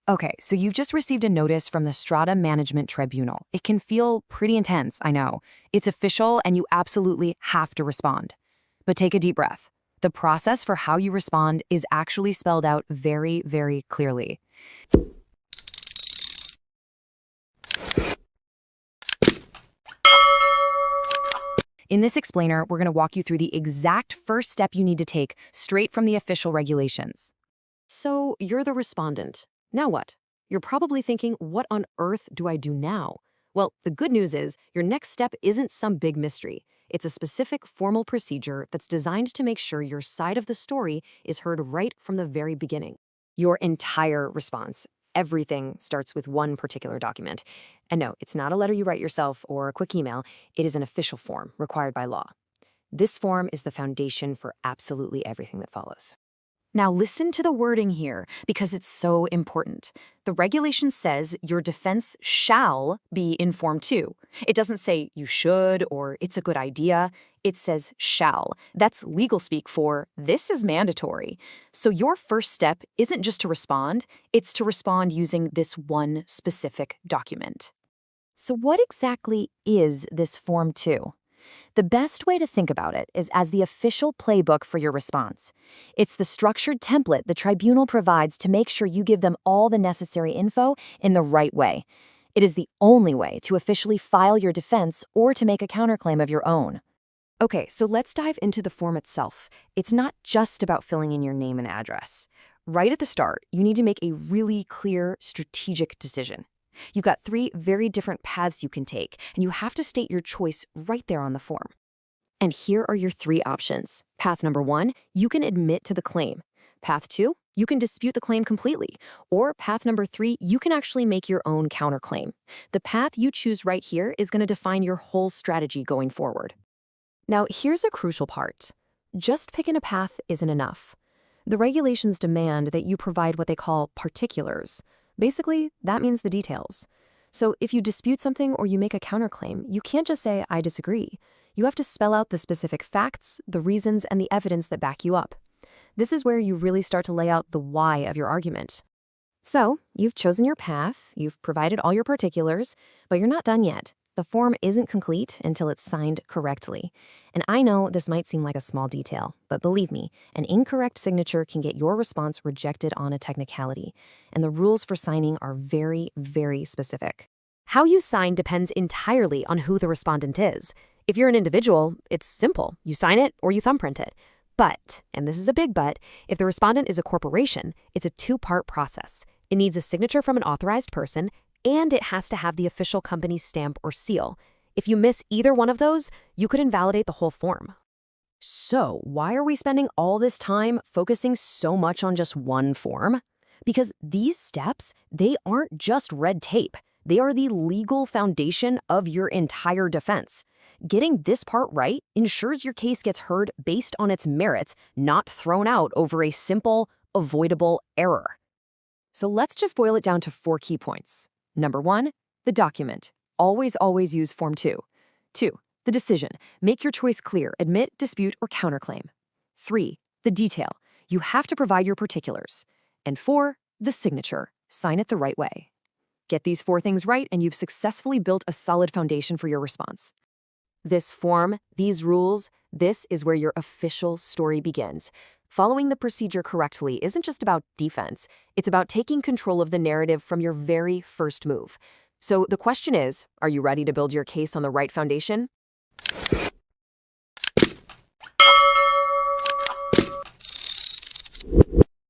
Okay, so you've just received a notice from the STRATA Management Tribunal. It can feel pretty intense, I know. It's official and you absolutely have to respond. But take a deep breath. The process for how you respond is actually spelled out very, very clearly. In this explainer, we're going to walk you through the exact first step you need to take straight from the official regulations. So you're the respondent. Now what? You're probably thinking, what on earth do I do now? Well, the good news is your next step isn't some big mystery. It's a specific formal procedure that's designed to make sure your side of the story is heard right from the very beginning. Your entire response. Everything starts with one particular document. And no, it's not a letter you write yourself or a quick email. It is an official form required by law. This form is the foundation for absolutely everything that follows. Now listen to the wording here because it's so important. The regulation says your defense shall be in Form 2. It doesn't say you should or it's a good idea. It says shall. That's legal speak for this is mandatory. So your first step isn't just to respond, it's to respond using this one specific document. So what exactly is this Form 2? The best way to think about it is as the official playbook for your response. It's the structured template the tribunal provides to make sure you give them all the necessary info in the right way. It is the only way to officially file your defense or to make a counterclaim of your own. Okay, so let's dive into the form itself. It's not just about filling in your name and address. Right at the start, you need to make a really clear, strategic decision. You've got 3 very different paths you can take, and you have to state your choice right there on the form. And here are your 3 options. Path number 1, you can admit to the claim. Path 2, you can dispute the claim completely. Or path number 3, you can actually make your own counterclaim. The path you choose right here is going to define your whole strategy going forward. Now, here's a crucial part. Just picking a path isn't enough. The regulations demand that you provide what they call particulars. Basically, that means the details. So if you dispute something or you make a counterclaim, you can't just say, I disagree. You have to spell out the specific facts, the reasons, and the evidence that back you up. This is where you really start to lay out the why of your argument. So, you've chosen your path, you've provided all your particulars, but you're not done yet. The form isn't complete until it's signed correctly. And I know this might seem like a small detail, but believe me, an incorrect signature can get your response rejected on a technicality. And the rules for signing are very, very specific. How you sign depends entirely on who the respondent is. If you're an individual, it's simple. You sign it or you thumbprint it. But, and this is a big but, if the respondent is a corporation, it's a 2-part process. It needs a signature from an authorized person, and it has to have the official company's stamp or seal. If you miss either one of those, you could invalidate the whole form. So, why are we spending all this time focusing so much on just one form? Because these steps, they aren't just red tape. They are the legal foundation of your entire defense. Getting this part right ensures your case gets heard based on its merits, not thrown out over a simple, avoidable error. So let's just boil it down to 4 key points. Number 1, the document. Always use Form 2. 2, the decision. Make your choice clear, admit, dispute, or counterclaim. 3, the detail. You have to provide your particulars. And 4, the signature. Sign it the right way. Get these 4 things right, and you've successfully built a solid foundation for your response. This form, these rules, this is where your official story begins. Following the procedure correctly isn't just about defense. It's about taking control of the narrative from your very first move. So the question is, are you ready to build your case on the right foundation?